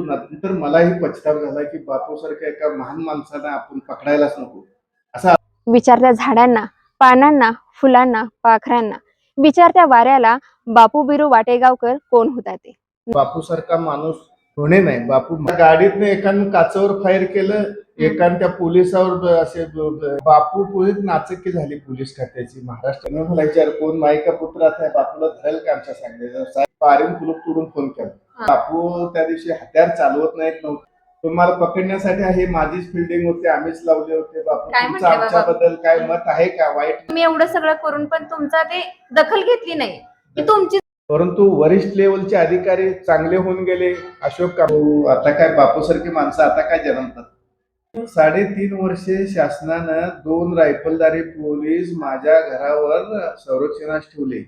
नंतर मलाही पछतावा झाला की बापूसारख्या एका महान माणसाला आपण पकडायलाच नको असा विचारत्या झाडांना, पानांना, फुलांना, पाखरांना, विचारत्या वाऱ्याला बापू बिरू वाटेगावकर कोण होता ते. बापूसारखा माणूस होणे नाही. बापू गाडीतनं एकानं काचावर फायर केलं, एकानं त्या पोलिसावर असे बापू पोलीस नाचक्की झाली पोलीस खात्याची महाराष्ट्राने. मला विचार कोण मायका पुत्र आहे बापूला धरेल का आमच्या सांगितलं पारीन कुलूप तोडून फोन केला. बापू त्या दिवशी हत्यार चालवत नाहीत नव्हतं. तुम्हाला पकडण्यासाठी हे माझीच फिल्डिंग होते, आम्हीच लावले होते. बापू तुमचं आमच्याबद्दल काय मत आहे का वाईट? तुम्ही एवढं सगळं करून पण तुमचा ते दखल घेतली नाही की तुमची. परंतु वरिष्ठ लेवलचे अधिकारी चांगले होऊन गेले. अशोक काकू आता काय बापूसारखी माणसं आता काय जन्मतात. 3.5 वर्षे शासनानं 2 रायफलधारी पोलीस माझ्या घरावर संरक्षणास ठेवले.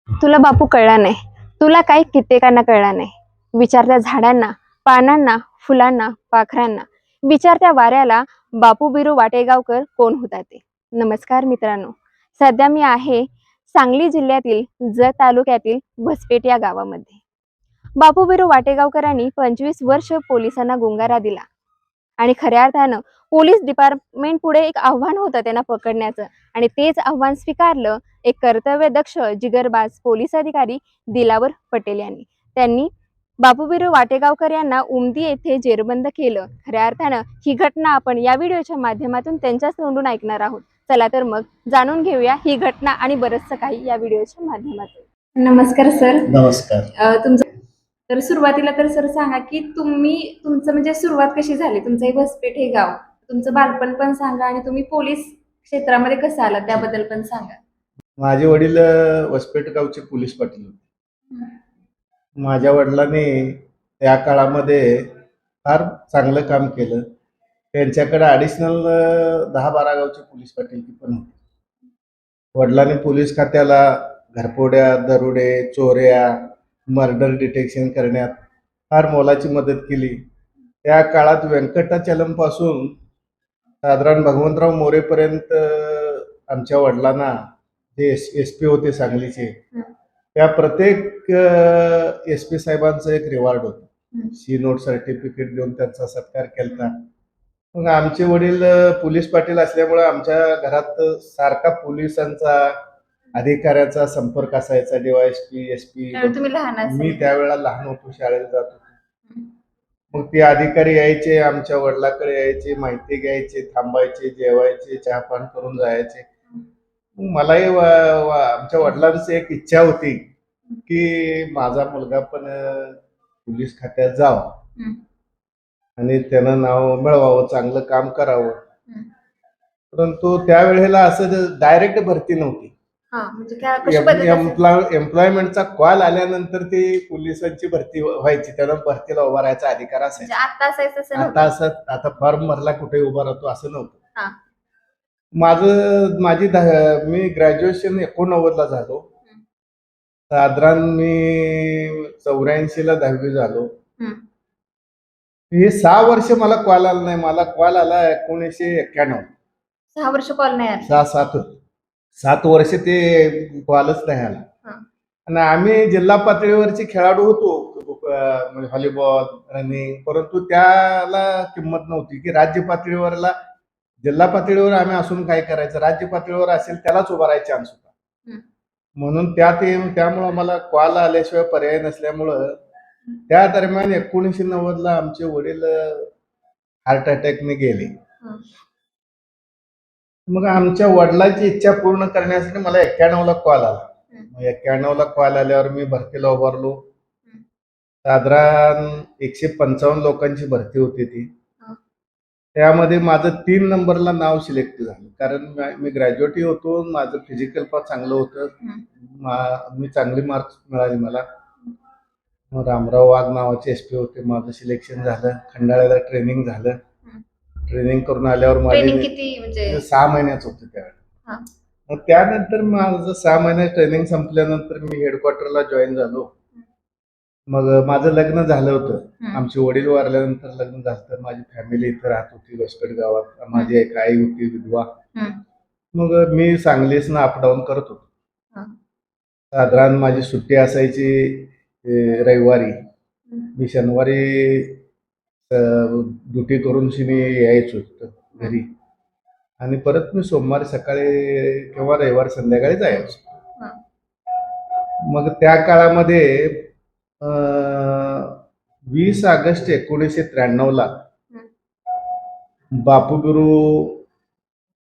तुला बापू कळला नाही, तुला काही कित्येकांना कळला नाही. विचारत्या झाडांना, पानांना, फुलांना, पाखरांना, विचारत्या वाऱ्याला बापू बिरू वाटेगावकर कोण होता ते. नमस्कार मित्रांनो, सध्या मी आहे सांगली जिल्ह्यातील जत तालुक्यातील भसपेट या गावामध्ये. बापू बिरू वाटेगावकरांनी 25 वर्ष पोलिसांना गुंगारा दिला आणि खऱ्या अर्थानं पोलीस डिपार्टमेंट पुढे एक आव्हान होतं त्यांना पकडण्याचं, आणि तेच आव्हान स्वीकारलं एक कर्तव्यदक्ष जिगरबाज पोलीस अधिकारी दिलावर पटेल यांनी. त्यांनी बापू बिरू वाटेगावकर यांना उमदी येथे जेरबंद केलं. खऱ्या अर्थानं ही घटना आपण या व्हिडिओच्या माध्यमातून त्यांच्याच तोंडून ऐकणार आहोत. चला तर मग जाणून घेऊया ही घटना आणि बरंचसं काही या व्हिडिओच्या माध्यमातून. नमस्कार सर. नमस्कार. तुमचं तर सुरुवातीला तर सर सांगा की तुमचं म्हणजे सुरुवात कशी झाली. तुमचं हे भसपेट हे गाव, तुमचं बालपण पण सांगा आणि तुम्ही पोलीस क्षेत्रामध्ये कसं आला त्याबद्दल पण सांगा. माझे वडील वसपेट गावचे पोलीस पाटील होते. माझ्या वडिलांनी त्या काळामध्ये फार चांगलं काम केलं. त्यांच्याकडे ॲडिशनल 10-12 गावचे पोलीस पाटील पण होते. वडिलांनी पोलीस खात्याला घरफोड्या, दरोडे, चोऱ्या, मर्डर डिटेक्शन करण्यात फार मोलाची मदत केली. त्या काळात व्यंकटाचलमपासून साधारण भगवंतराव मोरेपर्यंत आमच्या वडिलांना जे एस पी होते सांगलीचे, त्या प्रत्येक एस पी साहेबांचं एक रिवॉर्ड होतं. सी नोट सर्टिफिकेट देऊन त्यांचा सत्कार केला. मग आमचे वडील पोलीस पाटील असल्यामुळे आमच्या घरात सारखा पोलिसांचा अधिकाऱ्याचा संपर्क असायचा. DYSP, SP. मी त्यावेळेला लहान होतो, शाळेत जात होतो. मग ते अधिकारी यायचे, आमच्या वडिलाकडे यायचे, माहिती घ्यायचे, थांबायचे, जेवायचे, चहापान करून जायचे. मलाही आमच्या वडिलांची एक इच्छा होती की माझा मुलगा पण पोलीस खात्यात जावा आणि त्यानं नाव मिळवावं, चांगलं काम करावं. परंतु त्यावेळेला असं डायरेक्ट भरती नव्हती. एम्प्लॉयमेंटचा कॉल आल्यानंतर ती पोलिसांची भरती व्हायची. त्याला भरतीला उभा राहायचा अधिकार असायचा. आता फॉर्म भरला कुठे उभा राहतो असं नव्हतं. मी ग्रॅज्युएशन 89ला झालो. साधारण मी 84ला 10वी झालो. हे 6 वर्ष मला कॉल आला नाही. मला कॉल आला 1991. 6 वर्ष कॉल नाही आला. 7 वर्ष ते कॉलच नाही आला. आणि आम्ही जिल्हा पातळीवरचे खेळाडू होतो, व्हॉलीबॉल, रनिंग. परंतु त्याला किंमत नव्हती की राज्य पातळीवरला. जिल्हा पातळीवर आम्ही असून काय करायचं, राज्य पातळीवर असेल त्यालाच उभा राहायचे चान्स होता. म्हणून त्यामुळं मला कॉल आल्याशिवाय पर्याय नसल्यामुळं त्या दरम्यान 1990ला आमचे वडील हार्ट अटॅकने गेले. मग आमच्या वडिलांची इच्छा पूर्ण करण्यासाठी मला 91ला कॉल आला. 91ला कॉल आल्यावर मी भरतीला उभारलो. साधारण 155 लोकांची भरती होती ती. त्यामध्ये माझं 3 नंबरला नाव सिलेक्ट झालं, कारण मी ग्रॅज्युएटही होतो. माझं फिजिकल पण चांगलं होतं. मी चांगली मार्क्स मिळाली मला. रामराव वाघ नावाचे SP होते. माझं सिलेक्शन झालं. खंडाळ्याला ट्रेनिंग झालं. ट्रेनिंग करून आल्यावर माझे 6 महिन्याचं होतं त्यावेळेला. मग त्यानंतर माझं 6 महिन्यात ट्रेनिंग संपल्यानंतर मी हेडक्वार्टरला जॉईन झालो. मग माझं लग्न झालं होतं. आमचे वडील वारल्यानंतर लग्न झालं. तर माझी फॅमिली इथं राहत होती वसपेट गावात. माझी एक आई होती विधवा. मग मी सांगलीसनं अपडाऊन करत होतो. साधारण माझी सुट्टी असायची रविवारी. मी शनिवारी ड्युटी करून शिनी यायचो घरी आणि परत मी सोमवारी सकाळी किंवा रविवार संध्याकाळी जायचो. हा. मग त्या काळामध्ये 20 ऑगस्ट 1993 बापू बिरू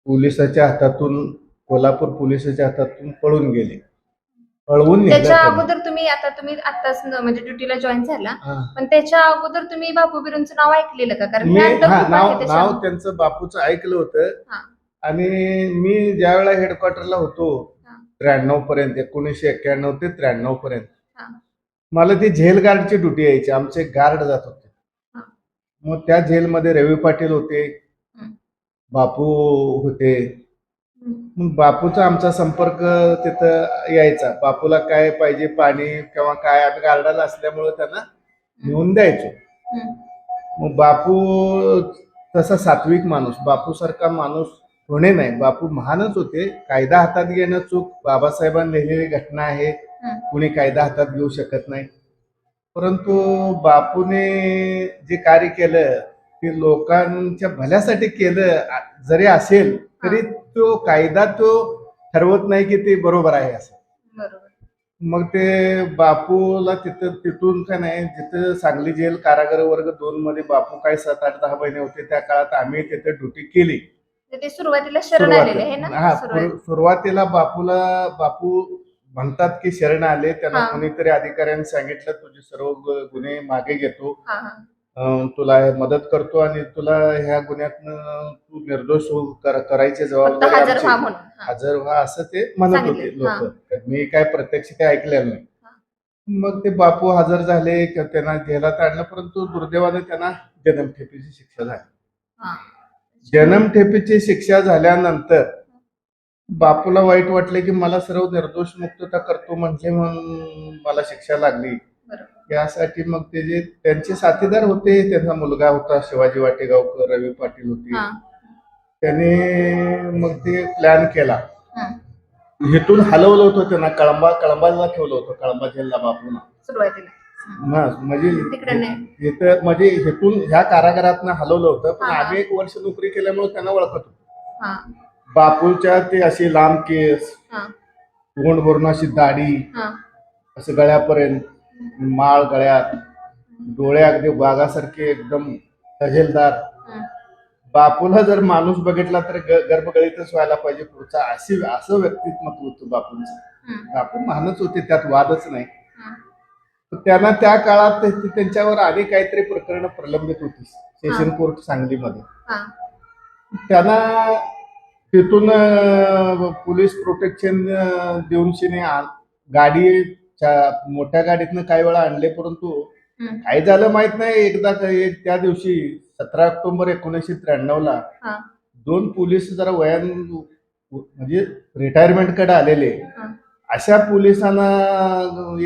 पोलिसाच्या हातातून कोल्हापूर पोलिसाच्या हातातून पळून गेले. पळवून नेलं त्याच्या त्यांनी. अगोदर तुम्ही आताच म्हणजे ड्युटीला जॉईन झाला, हा. पण त्याच्या अगोदर तुम्ही बापू बिरूंचं नाव ऐकलेलं का? कारण मी हे अंडर हा खूप नाव आहे नाव त्याच्यामुळे. त्यांचं बापूचं ऐकलं होतं. हा. आणि मी ज्या वेळेला हेडक्वार्टरला होतो हा. 93 पर्यंत 1991 ते 93 पर्यंत हा. मला ती झेल गार्डची ड्युटी यायची. आमचे गार्ड जात होते. हा. मग त्या झेलमध्ये रवी पाटील होते, हम्म. बापू होते. हम्म. मग बापूचा आमचा संपर्क तिथं यायचा. बापूला काय पाहिजे पाणी किंवा काय आम्ही गार्डाला असल्यामुळे त्यांना नेऊन द्यायचो. हम्म. मग बापू तसा सात्विक माणूस, बापू सारखा माणूस होणे नाही. बापू महानच होते. कायदा हातात घेणं चूक बाबासाहेबांनी लिहिलेली घटना आहे. हम्म. कुणी कायदा हातात घेऊ शकत नाही. परंतु बापूने जे कार्य केलं ते लोकांच्या भल्यासाठी केलं जरी असेल तरी तो कायदा तो ठरवत नाही की ते बरोबर आहे असं. बरोबर. मग ते बापूला तिथून का नाही, जिथं सांगली जेल कारागृह वर्ग 2 मध्ये बापू काय 7-8-10 महिने होते त्या काळात आम्ही तिथे ड्युटी केली. ते सुरुवातीला शरण आलेले आहे ना? हा, सुरुवातीला बापू म्हणतात की शरण आले. त्यांना हा. कोणीतरी अधिकाऱ्यांनी सांगितलं तुझे सर्व गुन्हे मागे घेतो, हा. हा. तुला मदत करतो आणि तुला ह्या गुन्ह्यातनं तू निर्दोष करायची फक्त जबाबदारी हजर आमची. व्हा म्हणून. हा. हजर व्हा असं ते म्हणत होते सांगितलं. हा. लोक. मी काय प्रत्यक्ष काय ऐकलेलं नाही. हा. मग ते बापू हजर झाले की त्यांना जेलात आणलं. परंतु दुर्दैवाने त्यांना जन्मठेपेची शिक्षा झाली. हा. जन्मठेपेची शिक्षा झाल्यानंतर बापूला वाईट वाटले की मला सर्व निर्दोष मुक्तता करतो म्हणजे म्हणून मला शिक्षा लागली. बरोबर. यासाठी मग ते जे त्यांचे साथीदार होते, त्यांचा मुलगा होता शिवाजी वाटेगावकर, रवी पाटील होते. हा. त्याने मग ते प्लॅन केला. हम्म. इथून हलवलं होतं त्यांना, कळंबाला ठेवलं होतं, कळंबा जेलला बापूला. सुरुवातीला. म्हणजे तिकडे नाही. इथं म्हणजे इथून ह्या कारागृहातनं हलवलं होतं. पण हा. आम्ही 1 वर्ष नोकरी केल्यामुळे त्यांना ओळखत होतो. हा. बापूच्या ते अशी लांब केस, हा. तोंड भरून अशी दाढी, हा. असं गळ्यापर्यंत माळ गळ्यात, डोळे अगदी वाघासारखे एकदम तजेलदार. हम्म. बापूला जर माणूस बघितला तर गर्भगळीतच व्हायला पाहिजे पुढचा, असं व्यक्तित्व होतं बापूंचं. हम्म. बापू महानच होते, त्यात वादच नाही. हम्म. तर त्यांना त्या काळात त्यांच्यावर अनेक काहीतरी प्रकरणं प्रलंबित होती सेशन कोर्ट सांगलीमध्ये. हा. त्यांना तिथून पोलीस प्रोटेक्शन देऊन शिने मोठ्या गाडीतनं काही वेळा आणले. परंतु हम्म. काय झालं माहित नाही. एकदा त्या दिवशी 17 ऑक्टोबर 1993 हा. 2 पोलीस जरा म्हणजे रिटायरमेंट कडे आलेले, हा. अशा पोलिसांना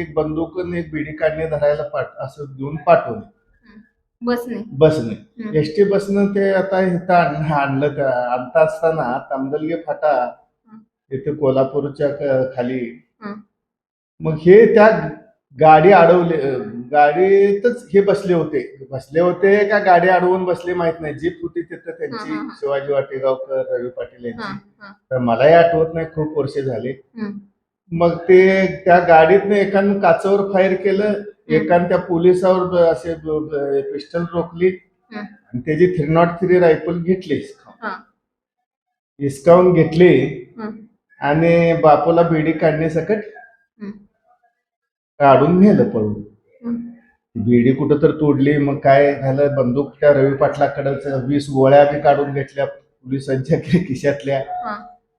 एक बंदूक आणि एक बिडी काढणे धरायला असं देऊन पाठवले बसने. हम्म. एसटी बसनं ते आता इथं आणलं. आणता असताना तामदलगे फाटा इथे कोल्हापूरच्या खाली. हम्म. मग हे त्या गाडी अडवले, गाडीतच हे बसले होते का गाडी अडवून बसले माहित नाही. जीप होती तिथं त्यांची, हा. शिवाजी वाटेगावकर, रवी पाटील यांची. हा. तर मलाही आठवत नाही, खूप वर्ष झाले. हम्म. मग ते त्या गाडीतनं एकानं काचावर फायर केलं, एकानं त्या पोलिसावर असे पिस्टल रोखली हम्म. आणि त्याची 303 रायफल घेतली, हा. हिसकावून घेतली हम्म. आणि बापूला बिडी काढण्यासकट हम्म. काढून नेलं पळून. हम्म. बिडी कुठं तर तोडली. मग काय झालं, बंदूक त्या रवी पाटलाकडे 20 गोळ्या बी काढून घेतल्या पोलिसांच्या खिशातल्या. हा.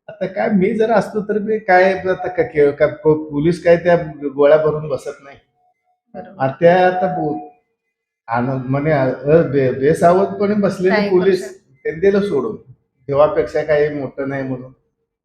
आता काय मी जर असतो तर मी काय आता पोलीस काय त्या गोळ्या भरून बसत नाही. बरोबर. आणि त्या आता म्हणे बेसावधपणे बसलेले काय पोलीस करू त्यांनी दिलं सोडून. देवापेक्षा काही मोठं नाही म्हणून.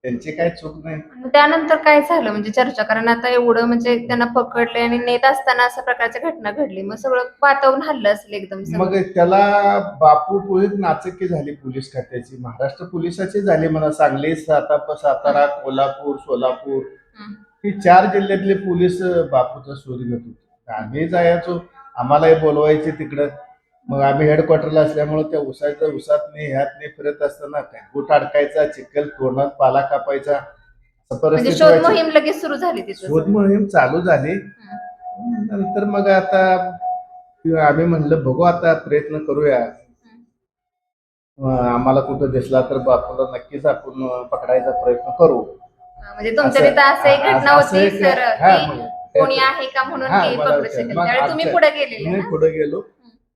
त्यांची काय चूक नाही. मग त्यानंतर काय झालं म्हणजे चर्चा? कारण आता एवढं म्हणजे त्यांना पकडले आणि नेत असताना अशा प्रकारच्या घटना घडली, मग सगळं वातावरण हल्लं असेल एकदम सगळं. मग त्याला बापू पोलीस नाचक्की झाली पोलीस खात्याची, महाराष्ट्र पोलिसाची झाली म्हणा. सांगली, सातारा, कोल्हापूर, सोलापूर हम्म. ही 4 जिल्ह्यातले पोलीस बापूचा शोध घेत होते. आम्ही जायचो, आम्हालाही बोलवायचे तिकडं. मग आम्ही हेडक्वार्टरला असल्यामुळे त्या उसात ह्यात फिरत असताना काय गुट अडकायचा, चिखल तोंडात पाला कापायचा, असं म्हणजे परिस्थिती शोध व्हायची. मोहीम लगेच सुरू झाली तिथं. शोध मोहीम चालू झाली. नंतर मग आता आम्ही म्हणलं बघू आता प्रयत्न करूया. आम्हाला कुठं दिसला तर बापूला नक्कीच आपण पकडायचा प्रयत्न करू. म्हणजे तुमच्या असं- तिथं असं एक घटना असं होती एक- सर हा, की मग कोणी आहे का म्हणून हा, की मला पकडू विचारलं. शकेल. मग त्यावेळी तुम्ही पुढे गेलेले मी ना. पुढे गेलो.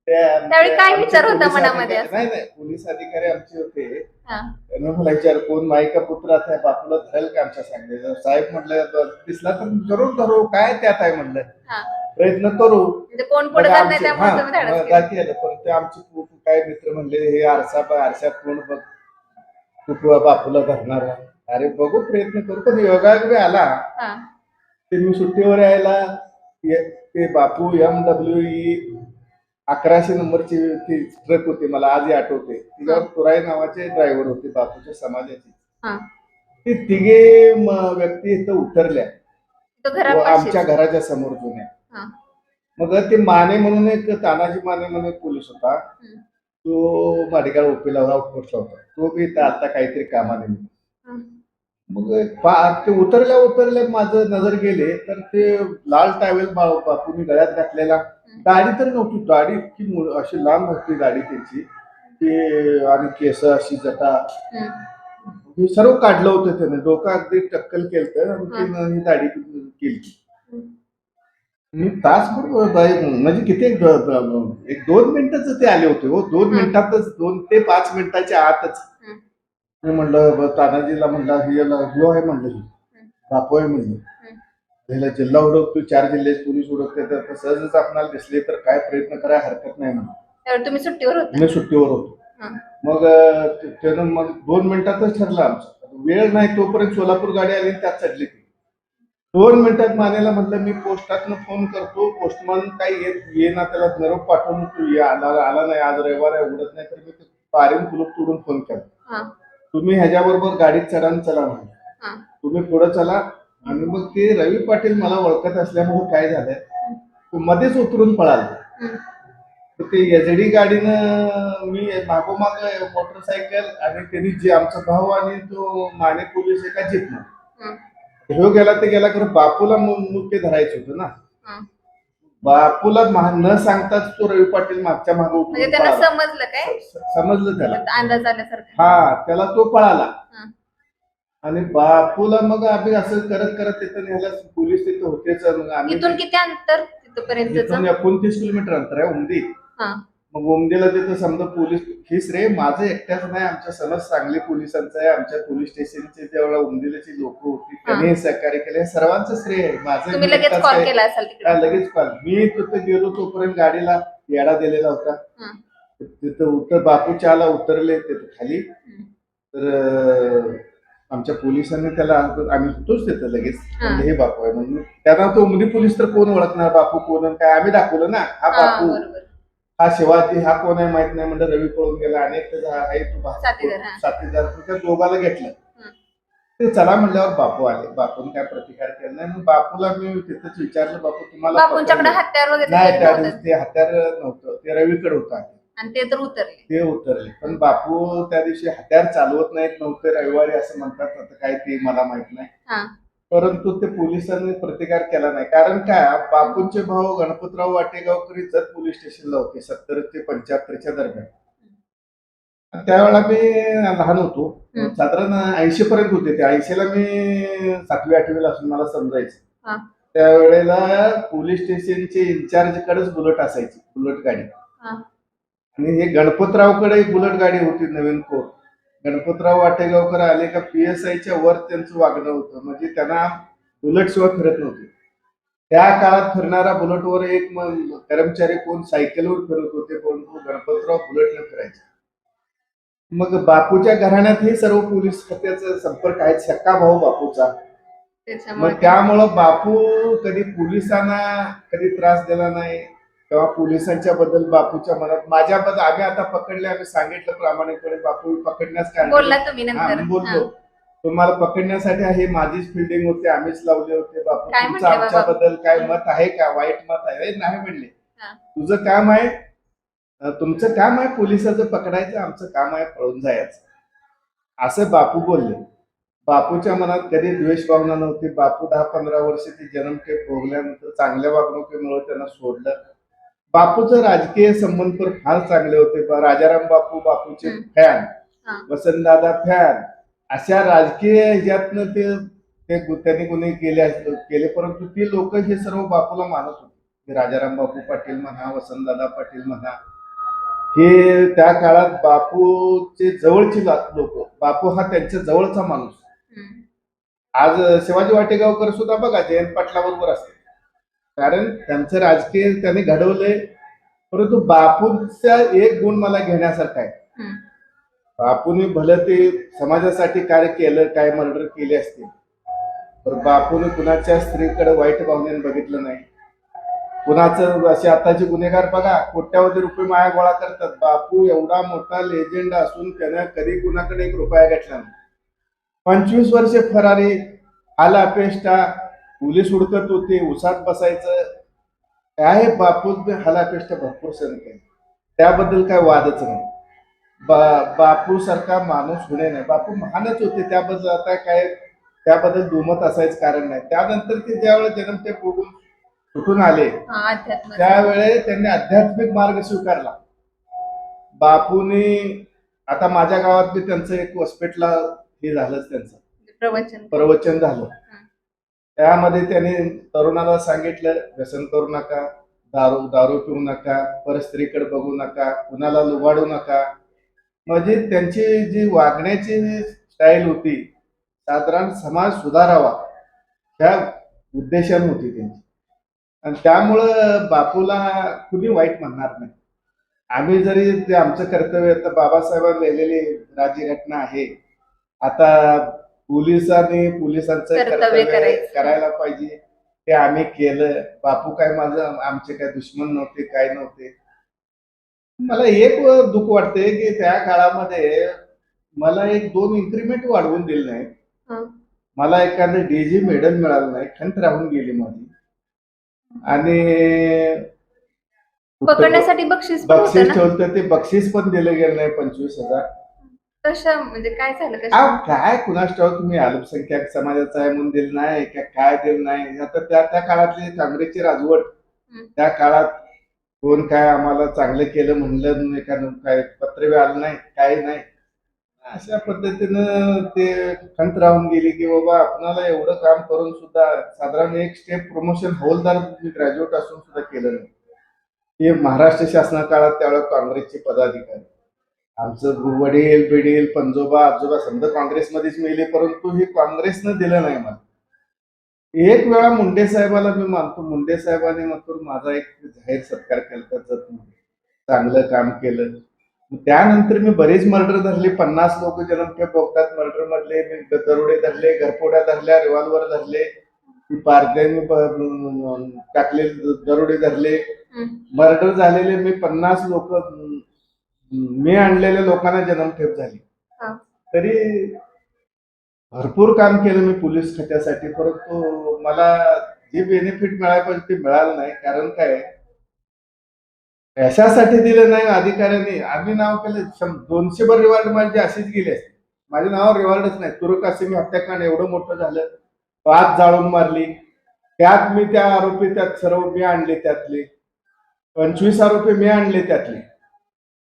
त्यावेळी काय आमचे विचार होता पोलीस मनामध्ये अधिकारी- असं? नाही नाही, पोलीस अधिकारी आमचे होते. हा. त्यांना मला विचार कोण माई का पुत्र आहे बापूला धरेल का आमच्या सांगितलं. साहेब म्हटलं दिसला तर जरूर धरू, काय त्यात आहे म्हणलं, हा. प्रयत्न करू. म्हणजे कोण मग पुढे जात नाही आमचे- त्यामुळे हा, तुम्ही धाडस मग केलं. जाती आलं. पण ते आमचे काय मित्र म्हणले हे आरशात कोण बघ तू बापूला धरणार आहे. अरे बघू प्रयत्न करू. पण योगायोगे आला हा. ते मी सुट्टीवर यायला ते बापू MWE 1100 नंबरची ती ट्रक होती, मला आजही आठवते. तिच्यावर तुराई नावाचे ड्रायव्हर होते बापूच्या समाजाचे. हा. ते तिघे व्यक्ती इथं उतरल्या तो आमच्या घरापाशीच. घराच्या समोर जुन्या. हा. मग ते माने म्हणून एक तानाजी माने म्हणून एक पोलीस होता. तो माडेगाव ओपीला आउटपोस्टला होता. तो बी इथं आता काहीतरी कामाने. मग ते उतरल्या माझं नजर गेले तर ते लाल टावेल बापूंनी गळ्यात घातलेला. दाढी तर नव्हती, दाढी इतकी अशी लांब होती दाढी त्यांची ते, आणि केस अशी जटा हे सर्व काढलं होतं त्याने. डोकं अगदी टक्कल केलं आणि ही दाढी केली. मी तासभर म्हणजे किती एक 2 मिनिटाच ते आले होते हो. 2 मिनिटातच 2 ते 5 मिनिटाच्या आतच मी म्हणलं तानाजीला म्हणलं हियो आहे म्हणलं, ही बापू आहे म्हणलं, त्याला जिल्हा उडवतो 4 जिल्ह्याचे पोलीस उडवते तर सहजच आपल्याला दिसले तर काय प्रयत्न करायला हरकत नाही म्हणून. त्यावेळी तुम्ही सुट्टीवर होता. मी सुट्टीवर होतो. मग त्यानं मग 2 मिनिटातच ठरलं आमचं. वेळ नाही तोपर्यंत सोलापूर गाडी आली त्यात चढली ती. 2 मिनिटात मानेला म्हटलं मी पोस्टातनं फोन करतो, पोस्टमन काही येईना, त्याला निरोप पाठवून तू आला नाही, आज रविवार आहे उडत नाही, तर मी पारीन कुलूप तोडून फोन केला. तुम्ही ह्याच्याबरोबर गाडीत चढा चला म्हणून, तुम्ही पुढे चला. आणि मग ते रवी पाटील मला ओळखत असल्यामुळे काय झालं मध्येच उतरून पळाला. ते एजडी गाडीनं मी मागोमाग मोटरसायकल आणि त्यांनी जे आमचा भाऊ आणि तो माने पोलीस एका जीपनं ह्यो गेला ते गेला. खरं बापूला मुख्य धरायचं होतं ना. बापूला न सांगताच तो रवी पाटील मागच्या मागे म्हणजे त्याला समजलं काय? समजलं त्याला, अंदाज आल्यासारखं. हा, त्याला तो पळाला. आणि बापूला मग आम्ही असं करत करत तिथं न्यायला पोलीस तिथं होतेच. इथून किती अंतर तिथपर्यंत? 29 किलोमीटर अंतर आहे उमदी. मग उमदीला तिथं समजा पोलीस हीच रे माझं एकट्याच नाही, आमच्या समज सांगली पोलिसांचं आहे, आमच्या पोलीस स्टेशनचे जेवढा उमदीला लोक होती त्यांनी सहकार्य केले. सर्वांचं श्रेय आहे माझं. तुम्ही लगेच कॉल केला असाल तिकडे? लगेच कॉल. मी तिथं गेलो तोपर्यंत गाडीला येडा दिलेला होता. तिथं बापू चहाला उतरले तिथं खाली. तर आमच्या पोलिसांनी त्याला आम्ही होतोच तिथं लगेच हे बापू आहे म्हणून. त्यांना तो उमदी पोलीस तर कोण ओळखणार बापू कोण काय, आम्ही दाखवलं ना हा बापू, हा शिवाजी, हा कोण आहे माहित नाही म्हणलं. रवी पळून गेला अनेक आहे तो साथीदार, त्या दोघाला घेतलं. ते चला म्हणल्यावर बापू आले. बापून काय प्रतिकार केला नाही. मग बापूला मी तिथंच विचारलं बापू तुम्हाला हत्यार वगैरे नाही, त्या दिवशी ते हत्यार नव्हतं, ते रवीकडे होतं आणि ते तर उतरले. ते उतरले. पण बापू त्या दिवशी हत्यार चालवत नाहीत नव्हते रविवारी असं म्हणतात. आता काय ते मला माहित नाही. परंतु ते पोलिसांनी प्रतिकार केला नाही. कारण काय बापूंचे भाऊ गणपतराव वाटेगावकर जत पोलीस स्टेशनला होते 70 ते 75च्या दरम्यान. त्यावेळेला मी लहान होतो, साधारण 80 पर्यंत होते. ते 80ला मी 7वी 8वीला असून मला समजायचं. त्यावेळेला पोलीस स्टेशनचे इन्चार्ज कडेच बुलेट असायची, बुलेट गाडी. आणि हे गणपतरावकडे एक बुलेट गाडी होती नवीन कोर. गणपतराव वाटेगावकर आले का PSIच्या वर त्यांचं वागणं होतं, म्हणजे त्यांना बुलेट शिवाय फिरत नव्हते. त्या काळात फिरणारा बुलेटवर एक कर्मचारी कोण सायकलवर फिरत होते, पण गणपतराव बुलेटने फिरायचे. मग बापूच्या घराण्यात हे सर्व पोलीस खात्याचा संपर्क आहे, सक्का भाऊ बापूचा. मग त्यामुळं बापू कधी पोलिसांना कधी त्रास दिला नाही तेव्हा पोलिसांच्या बद्दल बापूच्या मनात माझ्याबद्दल आम्ही आता पकडले, आम्ही सांगितलं प्रामाणिकपणे बापू पकडण्यास काय बोलतो तुम्हाला पकडण्यासाठी हे माझीच फिल्डिंग होती, आम्हीच लावले होते. बापू तुमचं आमच्याबद्दल काय मत आहे का, वाईट मत आहे? नाही म्हणले. तुझं काम आहे तुमचं काम आहे पोलिसाचं पकडायचं, आमचं काम आहे पळून जायचं, असं बापू बोलले. बापूच्या मनात कधी द्वेष भावना नव्हती. बापू 10-15 वर्ष ते जन्मठेप भोगल्यानंतर चांगल्या वागणुकीमुळे त्यांना सोडलं. बापूचं राजकीय संबंध पण फार चांगले होते. राजाराम बापू, बापूचे हम्म. फॅन, हा. वसंतदादा फॅन, अशा राजकीय ह्याच्यातनं त्यांनी गुन्हे केले, परंतु ती लोक हे सर्व बापूला मानत होते. राजाराम बापू पाटील म्हणा, वसंतदादा पाटील म्हणा, हे त्या काळात बापूचे जवळची लोक, बापू हा त्यांच्या जवळचा माणूस. हम्म. आज शिवाजी वाटेगावकर सुद्धा बघा जयंत पाटलाबरोबर असते, कारण त्यांचं राजकीय त्यांनी घडवलंय. परंतु बापूंचा एक गुण मला घेण्यासारखा आहे. हम्म. बापूने भलं ते समाजासाठी कार्य केलं, काय मर्डर केले असतील, तर बापूने कुणाच्या स्त्रीकडे वाईट भावनेने बघितलं नाही. कुणाचं असे आताचे गुन्हेगार बघा कोट्यावधी रुपये माया गोळा करतात. बापू एवढा मोठा लेजेंड असून त्यानं कधी कुणाकडे 1 रुपया घेतला नाही. 25 वर्षे फरारी, आला अपेष्टा, पोलीस हुडकत होते, उसात बसायचं, काय बापू हलापेष्टा भरपूर सहन केले, त्याबद्दल काय वादच नाही. बापू सारखा माणूस होणे नाही. बापू महानच होते, त्याबद्दल आता काय त्याबद्दल दुमत असायचं कारण नाही. त्यानंतर ते ज्यावेळेस जन्मते बघून कुठून आले, अध्यात्म. त्यावेळेस त्यांनी आध्यात्मिक मार्ग स्वीकारला. बापूने आता माझ्या गावात बी त्यांचं एक हॉस्पिटलला हे झालंच, त्यांचं प्रवचन झालं. त्यामध्ये त्यांनी तरुणाला सांगितलं, व्यसन करू नका, दारू पिऊ नका, परस्त्रीकडे बघू नका, कुणाला लुबाडू नका. म्हणजे त्यांची जी वागण्याची स्टाईल होती, साधारण समाज सुधारावा ह्या उद्देशाने होती त्यांची. आणि त्यामुळं बापूला कुणी वाईट म्हणणार नाही. आम्ही जरी ते आमचं कर्तव्य, आता बाबासाहेबांनी लिहिलेली राज्यघटना आहे, आता पोलिसांचं कर्तव्य करायला पाहिजे, ते आम्ही केलं. बापू काय आमचे काय दुश्मन नव्हते, काय नव्हते. मला एक दुःख वाटते की त्या काळामध्ये मला 1-2 इन्क्रीमेंट वाढवून दिले नाही, मला एखादं डीजी मेडल मिळालं नाही, खंत राहून गेली माझी. आणि पकडण्यासाठी बक्षीस ठेवतं, ते बक्षीस पण दिलं गेलं नाही, 25,000. कशा म्हणजे काय झालं? काय कुणास ठाऊक, तुम्ही अल्पसंख्याक समाजाचा आहे म्हणून दिलं नाही काय दिलं नाही. आता त्या काळातली काँग्रेसची राजवट, त्या काळात कोण काय आम्हाला चांगलं केलं म्हणलं एखादं काय पत्र आलं नाही, काही नाही. अशा पद्धतीनं ते खंत राहून गेली की बाबा आपणाला एवढं काम करून सुद्धा साधारण एक स्टेप प्रमोशन हवालदार ग्रॅज्युएट असून सुद्धा केलं नाही. हे महाराष्ट्र शासना काळात त्यावेळेस काँग्रेसचे पदाधिकारी, आमचं वडील बिडील पंजोबा आजोबा समजा काँग्रेसमध्येच मिळले, परंतु हे काँग्रेसनं दिलं नाही मला. एक वेळा मुंडे साहेबाला मी मानतो, मुंडे साहेबांनी मात्र माझा एक जाहीर सत्कार केला, चांगलं काम केलं. त्यानंतर मी बरेच मर्डर धरले, 50 लोक जन्मठेप भोगतात मर्डर मधले. मी दरोडे धरले, घरफोड्या धरल्या, रिव्हॉल्वर धरले, पारद्याने टाकले दरोडे धरले, मर्डर झालेले मी 50 लोक, मी आणलेल्या लोकांना जन्मठेप झाली. तरी भरपूर काम केलं मी पोलीस खात्यासाठी, परंतु मला जे बेनिफिट मिळायला पाहिजे ते मिळालं नाही. कारण काय, कशासाठी दिलं नाही अधिकाऱ्यांनी, आम्ही नाव केलं 200 भर रिवॉर्ड माझी अशीच गेली असते. माझ्या नावावर रिवॉर्डच नाही. तुरक कासिमी हत्याकांड एवढं मोठं झालं, 5 जाळून मारली, त्यात मी त्या आरोपी, त्यात सर्व मी आणले, त्यातले 25 आरोपी मी आणले, त्यातले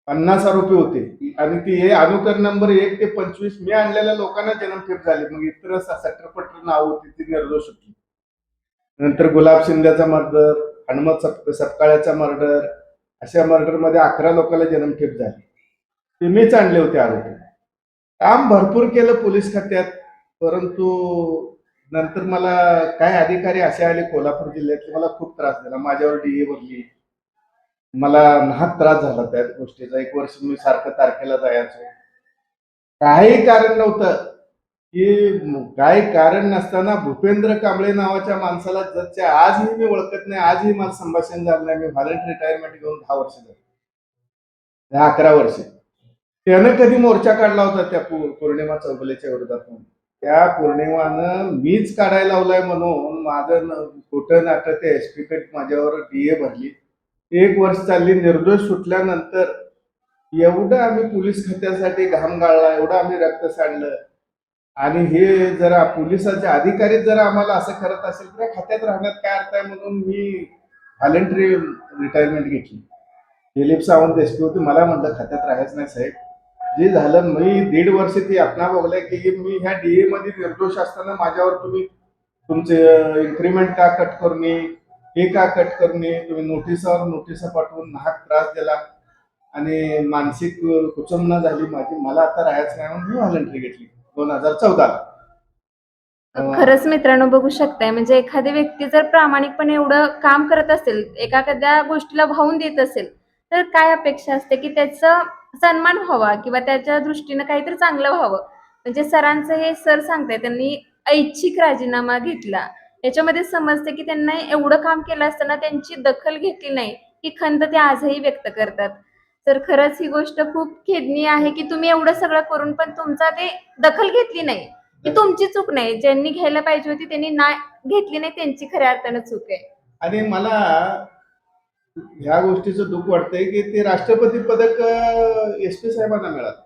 50 आरोपी होते. आणि ती अनुकरण नंबर 1 ते 25 मी आणलेल्या लोकांना जन्मठेप झाली. मग इतर सटरपटर नाव होती ती निर्दोष होती. नंतर गुलाब शिंदेचा मर्डर, हनुमत सपकाळ्याचा मर्डर, अशा मर्डर मध्ये 11 लोकांना जन्मठेप झाली. ते मीच आणले होते आरोपी. काम भरपूर केलं पोलीस खात्यात, परंतु नंतर मला काय अधिकारी असे आले कोल्हापूर जिल्ह्यातले, मला खूप त्रास झाला. माझ्यावर डीए भरली, मला नाहक त्रास झाला त्या गोष्टीचा. 1 वर्ष मी सारखं तारखेला जायचो, काही कारण नव्हतं. की काही कारण नसताना भूपेंद्र कांबळे नावाच्या माणसाला जगच्या आजही मी ओळखत नाही, आजही मला संभाषण झालं नाही. मी व्हॉलंटरी रिटायरमेंट घेऊन 10 वर्ष झाली, 11 वर्ष. त्यानं कधी मोर्चा काढला होता त्या पौर्णिमा चौगुलेच्या विरोधात, त्या पौर्णिमानं मीच काढायला लावलाय म्हणून माझं खोटं नाटक ते एसपीकडे माझ्यावर डीए भरली. 1 वर्ष चालली, निर्दोष सुटल्यानंतर एवढं आम्ही पोलीस खात्यासाठी घाम गाळला, एवढं आम्ही रक्त सांडलं. आणि हे जरा पोलिसाचे अधिकारी जर आम्हाला असं करत असेल तर या खात्यात राहण्यात काय अर्थ आहे, म्हणून मी व्हॉलंटरी रिटायरमेंट घेतली. दिलीप सावंत एसपी होते, मला म्हटलं खात्यात राहायचं नाही साहेब. जे झालं, मी 1.5 वर्ष ती आपणा बघलाय की मी ह्या डीए मध्ये निर्दोष असताना माझ्यावर तुम्ही तुमचे इन्क्रीमेंट का कट करून हे का कट करून तुम्ही नोटिसावर नोटिसा पाठवून नाहक त्रास दिला आणि मानसिक कुचंबना झाली माझी. मला आता राहायचं नाही म्हणून मी व्हॉलंटरी घेतली 2014 ला. खरंच मित्रांनो, बघू शकताय म्हणजे एखादी व्यक्ती जर प्रामाणिकपणे एवढं काम करत असेल, एखाद्या गोष्टीला वाहून देत असेल, तर काय अपेक्षा असते की त्याचा सन्मान व्हावा किंवा त्याच्या दृष्टीनं काहीतरी चांगलं व्हावं. म्हणजे सरांचं हे सर सांगताय त्यांनी ऐच्छिक राजीनामा घेतला, याच्यामध्ये समजते की त्यांना एवढं काम केलं असताना त्यांची दखल घेतली नाही, ही खंत ते आजही व्यक्त करतात. तर खरंच ही गोष्ट खूप खेदनीय आहे की तुम्ही एवढं सगळं करून पण तुमचा ते दखल घेतली नाही. ही तुमची चूक नाही, ज्यांनी घ्यायला पाहिजे होती त्यांनी नाही घेतली नाही, त्यांची खऱ्या अर्थानं चूक आहे. आणि मला ह्या गोष्टीचं दुःख वाटतंय की ते राष्ट्रपती पदक एसपी साहेबांना मिळालं,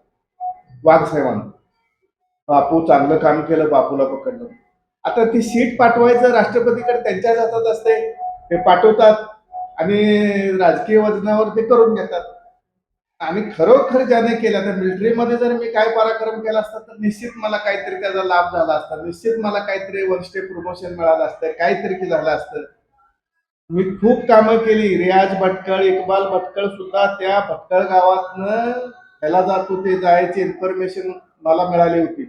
वाघ साहेबांना. बापू चांगलं काम केलं, बापूला पकडलं. आता ती सीट पाठवायचं राष्ट्रपतीकडे त्यांच्याच हातात असते, ते पाठवतात आणि राजकीय वजनावर ते करून घेतात. आणि खरोखर ज्याने केलं, तर मिलिटरीमध्ये जर मी काय पराक्रम केला असता तर निश्चित मला काहीतरी त्याचा लाभ झाला असता, निश्चित मला काहीतरी वरिष्ठ प्रमोशन मिळालं असतं, काहीतरी झालं असतं. मी खूप कामं केली. रियाज भटकळ, इक्बाल भटकळ सुद्धा त्या भटकळ गावातनं ह्याला जात होते, जायची इन्फॉर्मेशन मला मिळाली होती.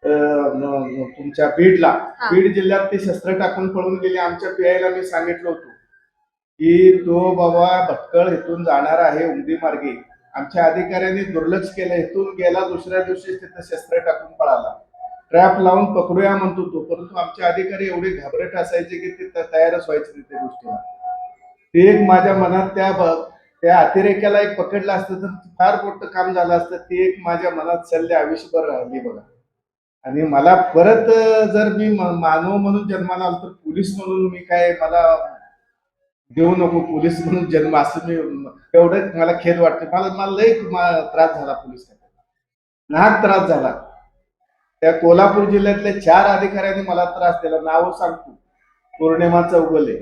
तुमच्या बीडला, हा. बीड जिल्ह्यात ते शस्त्र टाकून पळून गेले. आमच्या पीआयला मी सांगितलं होतं की तो बाबा भटकळ इथून जाणार आहे उमदी मार्गे. आमच्या अधिकाऱ्यांनी दुर्लक्ष केलं, इथून गेला, दुसऱ्या दिवशी तिथं शस्त्र टाकून पळाला. ट्रॅप लावून पकडूया म्हणतो तो, परंतु आमचे अधिकारी एवढे घाबरट असायचे की ते तयारच व्हायचे नाही त्या गोष्टीला. ते एक माझ्या मनात त्या अतिरेक्याला एक पकडलं असतं तर फार मोठं काम झालं असतं. ती एक माझ्या मनात सल्ले आयुष्यभर राहिली बघा. आणि मला परत जर मी मानव म्हणून जन्माला आलो तर पोलीस म्हणून मी काय, मला देऊ नको पोलीस म्हणून जन्म, असं मी एवढंच मला खेद वाटते. मला लय त्रास झाला पोलीस खात्यात, नाहक त्रास झाला. त्या कोल्हापूर जिल्ह्यातल्या 4 अधिकाऱ्यांनी मला त्रास दिला. नाव सांगतो: पौर्णिमा चौगुले,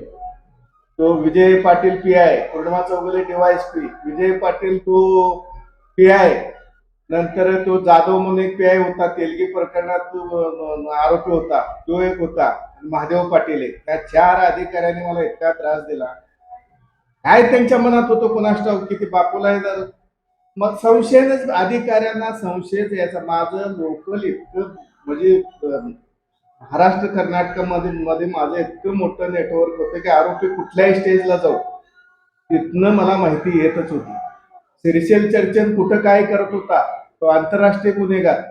तो विजय पाटील पीआय, पौर्णिमा चौगुले डीवायएसपी, विजय पाटील तो पीआय, नंतर तो जाधव म्हणून एक पीआय होता, तेलगी प्रकरणात तो आरोपी होता, तो एक होता, महादेव पाटील एक. त्या 4 अधिकाऱ्यांनी मला इतका त्रास दिला. काय त्यांच्या मनात होतं कोणास ठाऊक, की ते बापूला मग संशयानेच अधिकाऱ्यांना संशयच याचा. माझं लोकल इतकं म्हणजे महाराष्ट्र कर्नाटकमध्ये मध्ये माझं इतकं मोठं नेटवर्क होतं की आरोपी कुठल्याही स्टेजला जाऊ तिथनं मला माहिती येतच होती. सिरिशियल चर्चन कुठं काय करत होता, तो आंतरराष्ट्रीय गुन्हेगार,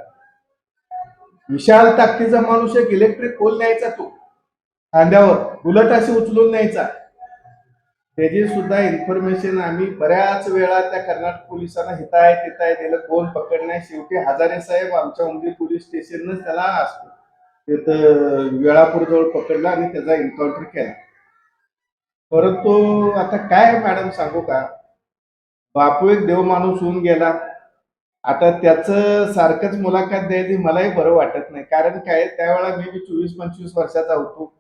विशाल ताकदीचा माणूस, एक इलेक्ट्रिक पोल न्यायचा, तो खांद्यावर बुलट अशी उचलून न्यायचा. त्याची सुद्धा इन्फॉर्मेशन आम्ही बऱ्याच वेळा त्या कर्नाटक पोलिसांना हिताय तिथाय दिलं, कोण पकडण्यास. शेवटी हजारे साहेब आमच्या उमदी पोलीस स्टेशननं त्याला असतो तिथं वेळापूर जवळ पकडला आणि त्याचा एन्काउंटर केला. परंतु आता काय मॅडम सांगू का, बापू एक देव माणूस होऊन गेला. आता त्याचं सारखंच मुलाखत द्यायची मलाही बरं वाटत नाही. कारण काय, त्यावेळेला मी 24-25 वर्षाचा होतो.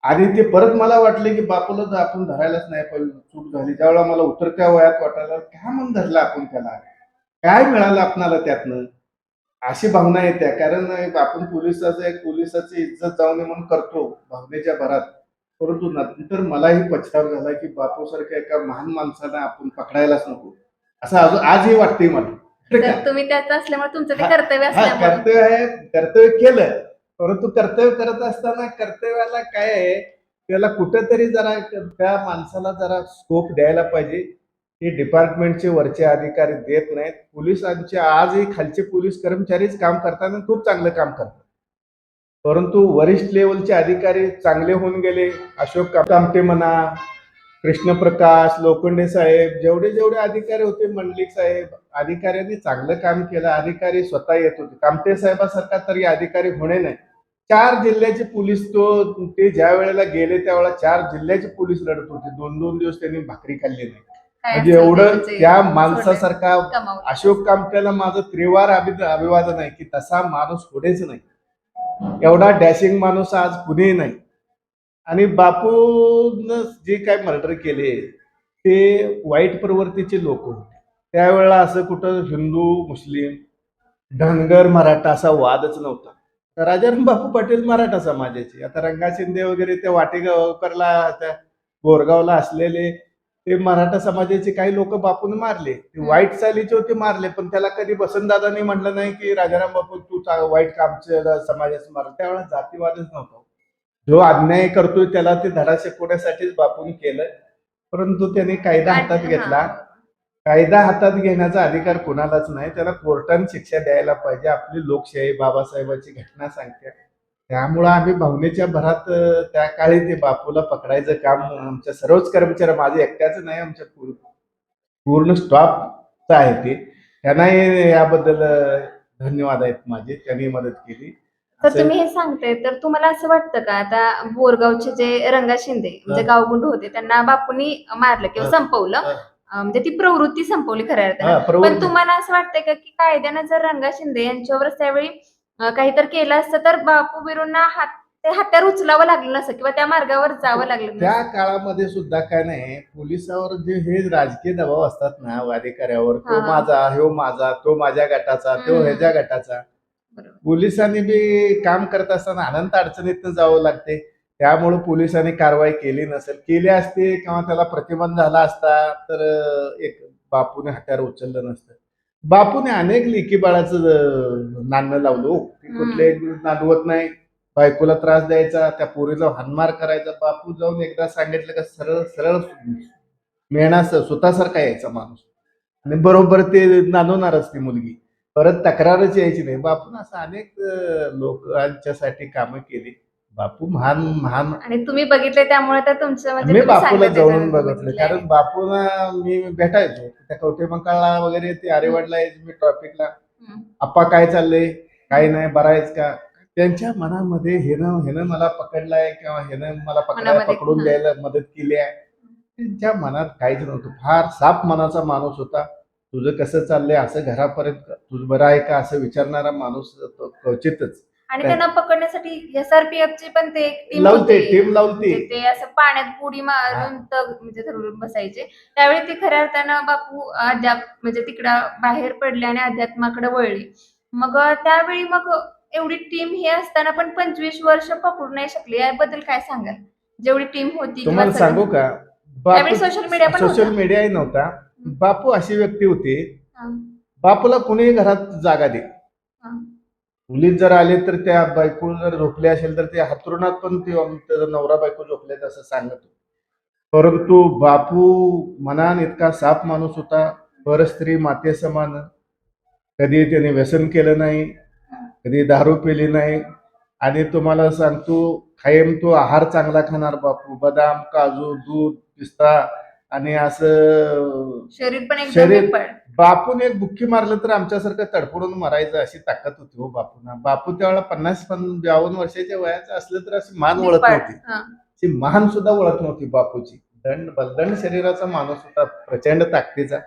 आणि ते परत मला वाटले की बापूला जर आपण धरायलाच नाही पाहिजे, चूक झाली. ज्यावेळेला मला उतरत्या वयात वाटायला काय म्हणून धरलं आपण त्याला, काय मिळालं आपणाला त्यातनं, अशी भावना येते. कारण आपण पोलिसाची इज्जत जाऊ नये म्हणून करतो भावनेच्या भरात. परंतु नंतर मलाही पछतावा झाला की बापू सारख्या एका महान माणसाला आपण पकडायलाच नको, असं आजही वाटतंय मला. तुम्ही त्यात असल्यामुळे तुमचं ते हा, कर्तव्य असल्यामुळे कर्तव्य आहे, कर्तव्य केलं. परंतु कर्तव्य करत असताना कर्तव्याला काय आहे, त्याला कुठंतरी जरा त्या माणसाला जरा स्कोप द्यायला पाहिजे. हे डिपार्टमेंटचे वरचे अधिकारी देत नाहीत. पोलिसांचे आजही खालचे पोलीस कर्मचारीच काम करताना खूप चांगलं काम करतात, परंतु वरिष्ठ लेवलचे अधिकारी चांगले होऊन गेले. अशोक कामटे म्हणा, कृष्णप्रकाश लोखंडे साहेब, जेवढे जेवढे अधिकारी होते, मंडलिक साहेब, अधिकाऱ्यांनी चांगलं काम केलं. अधिकारी स्वतः येत होते. कामटे साहेबासारखा तरी अधिकारी होणे नाही. 4 जिल्ह्याचे पोलीस ते ज्या वेळेला गेले त्यावेळेला 4 जिल्ह्याचे पोलीस लढत होते. 2-2 दिवस त्यांनी भाकरी खाल्ली नाही. काय म्हणजे असेल ते एवढं म्हणजे त्या माणसासारखा कमावलं. अशोक कामट्याला माझं त्रिवार अभिवादन आहे की तसा माणूस पुढेच नाही. एवढा डॅशिंग माणूस आज कुणीही नाही. आणि बापून जे काय मर्डर केले ते वाईट प्रवृत्तीचे लोक होते. त्यावेळेला असं कुठं हिंदू मुस्लिम धनगर मराठा असा वादच नव्हता. तर राजाराम बापू पाटील मराठा समाजाचे. आता रंगा शिंदे वगैरे ते वाटेगावकरला त्या बोरगावला असलेले ते मराठा समाजाचे काही लोक बापून मारले. ते वाईट चालीचे होते मारले, पण त्याला कधी वसंतदादांनी म्हटलं नाही की राजाराम बापू तू वाईट कामच्या समाजाचं मारलं. त्यावेळेला जातीवादच नव्हता. जो अन्याय करतोय त्याला ते धडा शिकवण्यासाठीच बापून केलं. परंतु त्याने कायदा हातात घेतला. कायदा हातात घेण्याचा अधिकार कोणालाच नाही. त्याला कोर्टाने शिक्षा द्यायला पाहिजे. आपली लोकशाही बाबासाहेबांची घटना सांगते. त्यामुळं आम्ही भावनेच्या भरात त्या काळी ते बापूला पकडायचं काम आमच्या सर्वच कर्मचारी, माझे एकट्याचं नाही, आमच्या पूर्ण स्टाफचं आहे ते. त्यांनाही याबद्दल धन्यवाद आहेत माझे. त्यांनी मदत केली. तर तुम्ही हे सांगताय तर तुम्हाला असं वाटतं का आता बोरगावचे जे रंगा शिंदे म्हणजे गावगुंड होते त्यांना बापूंनी मारलं किंवा संपवलं, म्हणजे ती प्रवृत्ती संपवली खऱ्या अर्थानं, पण तुम्हाला असं वाटतंय का की कायद्यानं जर रंगा शिंदे यांच्यावरच त्यावेळी काहीतरी केलं असतं तर बापू बिरूंना ते हत्यार उचलावं लागलं नसतं किंवा त्या मार्गावर जावं लागलं त्या नसतं? काळामध्ये सुद्धा काय नाही, पोलिसावर जे हे राजकीय दबाव असतात ना अधिकाऱ्यावर, तो हा. माझा, ह्यो माझा, तो माझ्या गटाचा, तो ह्याच्या गटाचा. बरोबर. पोलिसांनी बी काम करत असताना अनंत अडचणीतनं जावं लागते. त्यामुळे पोलिसांनी कारवाई केली नसेल. केली असती किंवा त्याला प्रतिबंध झाला असता तर एक बापूने हत्यार उचललं नसतं. बापूने अनेक लेकी बाळाचं नाणं लावलं हो. ते कुठले नांदवत नाही. बायकोला त्रास द्यायचा, त्या पोरीला हाणमार करायचा. बापू जाऊन एकदा सांगितलं का सरळ सरळ मेणा स्वतःसारखा यायचा माणूस आणि बरोबर ते नांदवणारच ती मुलगी. परत तक्रारच यायची नाही. बापून असं अनेक लोकांच्यासाठी कामं केली. बापू महान महान. आणि तुम्ही बघितले त्यामुळे तर तुमचं म्हणजे मी तुम्ही बापूला सांगताय जाऊन त्याच्यानंतर बघितलं, बघितलंय. कारण बापूला मी भेटायचो त्या कवठेमंकाळला वगैरे, ते आरेवाडला यायचे मी ट्रॉफिकला. आप्पा काय चाललंय, काय नाही, बरं आहेस का. त्यांच्या मनामध्ये हेनं मला पकडलाय किंवा हेनं मला पकडून द्यायला मदत केली आहे, त्यांच्या मनात काहीच नव्हतं. फार साफ मनाचा माणूस होता. तुझं कसं चाललंय, असं घरापर्यंत तुझं बरं आहे का असं विचारणारा माणूस क्वचितच. आणि त्यांना पकडण्यासाठी SRPF ची पण ते टीम टीम लावते. म्हणजे ते असं पाण्यात बुडी मारून म्हणजे धरून बसायचे. त्यावेळी ते खऱ्या अर्थानं बापू म्हणजे तिकडं बाहेर पडले आणि अध्यात्माकडे वळले. मग त्यावेळी मग एवढी टीम हे असताना पण 25 वर्ष पकडू नाही शकले, याबद्दल काय सांगाल? जेवढी टीम होती तुम्हाला सांगू का, त्यावेळी सोशल मीडियाही नव्हता. बापू अशी व्यक्ती होती, बापूला कुणीही घरात जागा दे. पोलीस जर आले तर त्या बायको जर झोपले असेल तर ते हातरुणात पण त्याचा नवरा बायको झोपलेत असं सांगत. परंतु बापू मनान इतका साफ माणूस होता. परस्त्री माते समान. कधी त्याने व्यसन केलं नाही, कधी दारू पिली नाही. आणि तुम्हाला सांगतो, कायम तो आहार चांगला खाणार बापू. बदाम, काजू, दूध, पिस्ता आणि असं शरीर पण शरीर. बापूने एक बुक्की मारलं तर आमच्यासारखं तडफडून मरायचं अशी ताकद होती हो बापूना. बापू त्यावेळेला 50-52 वर्षाच्या वयाचं असलं तर अशी मान ओळख नव्हती. ती मान सुद्धा ओळख नव्हती बापूची. बलदंड शरीराचा माणूस होता, प्रचंड ताकदीचा.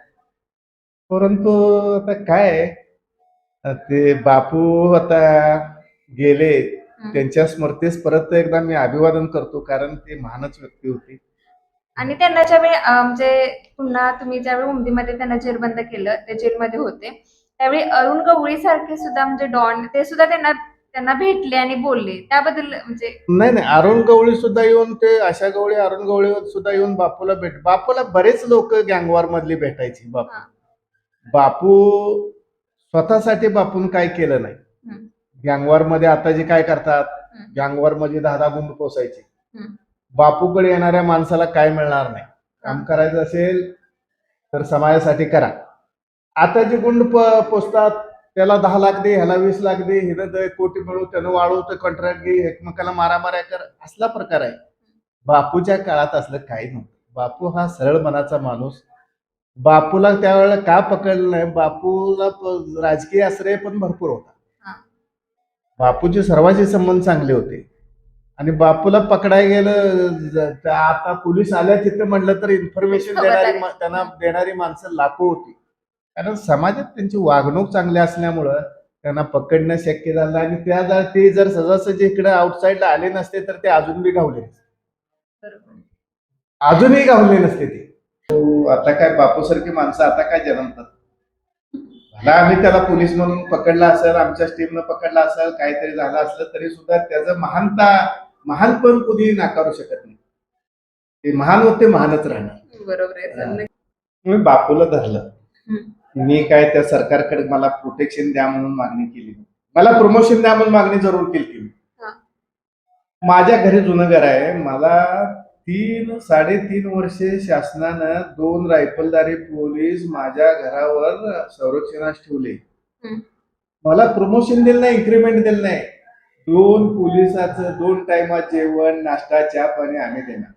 परंतु आता काय, ते बापू आता गेले. त्यांच्या स्मृतीस परत एकदा मी अभिवादन करतो, कारण ते महानच व्यक्ती होती. आणि त्यांना ज्यावेळी म्हणजे पुन्हा तुम्ही ज्यावेळी उमदीमध्ये त्यांना जेरबंद केलं, ते जेलमध्ये होते, त्यावेळी अरुण गवळी सारखे सुद्धा म्हणजे डॉन ते सुद्धा त्यांना भेटले आणि बोलले, त्याबद्दल म्हणजे नाही, अरुण गवळी सुद्धा येऊन, ते आशा गवळी, अरुण गवळी सुद्धा येऊन बापूला बरेच लोक गँगवॉर मधली भेटायची. बापू स्वतःसाठी बापून काय केलं नाही. गँगवॉर मध्ये आता जे काय करतात, गँगवॉर मध्ये 10 गुंड पोसायचे. बापूकडे येणाऱ्या माणसाला काय मिळणार नाही. काम करायचं असेल तर समाजासाठी करा. आता जे गुंड पोचतात त्याला 10 लाख दे, ह्याला 20 लाख दे, हिनं 1 कोटी मिळू, त्यानं वाढवू, तर कॉन्ट्रॅक्ट घे, एकमेकाला मारामाऱ्या कर, असला प्रकार आहे. बापूच्या काळात असलं काही नव्हतं. बापू हा सरळ मनाचा माणूस. बापूला त्यावेळेला का पकडलं नाही, बापूला राजकीय आश्रय पण भरपूर होता. बापूचे सर्वांचे संबंध चांगले होते आणि बापूला पकडाय गेलं तर आता पोलीस आल्या तिथं म्हटलं तर इन्फॉर्मेशन त्यांना देणारी माणसं लाखो होती. कारण समाजात त्यांची वागणूक चांगली असल्यामुळं त्यांना पकडणं शक्य झालं आणि ते जर सहजासहजी इकडे आउटसाईडला आले नसते तर ते अजून बी गावले नसते. अजूनही गावले नसते ते. आता काय बापूसारखी माणसं आता काय जन्मतात. भला आम्ही त्याला पोलीस म्हणून पकडला असेल, आमच्या टीमनं पकडला असेल, काहीतरी झालं असलं तरी सुद्धा त्याचं महानपण कुणी नाकारू शकत नाही. ते महान होते, महानच राहणार. बरोबर आहे. मी बापूला धरलं. मी काय त्या सरकारकडे मला प्रोटेक्शन द्या म्हणून मागणी केली, मला प्रमोशन द्या म्हणून मागणी जरूर केली. माझ्या घरी जुनं घर आहे. मला 3-3.5 वर्षे शासनानं 2 रायफलधारी पोलीस माझ्या घरावर संरक्षणास ठेवले. मला प्रमोशन दिलं नाही, इन्क्रीमेंट दिलं नाही. 2 पोलिसाचं 2 टायमात जेवण, नाश्ता, चहा पाणी आम्ही देणार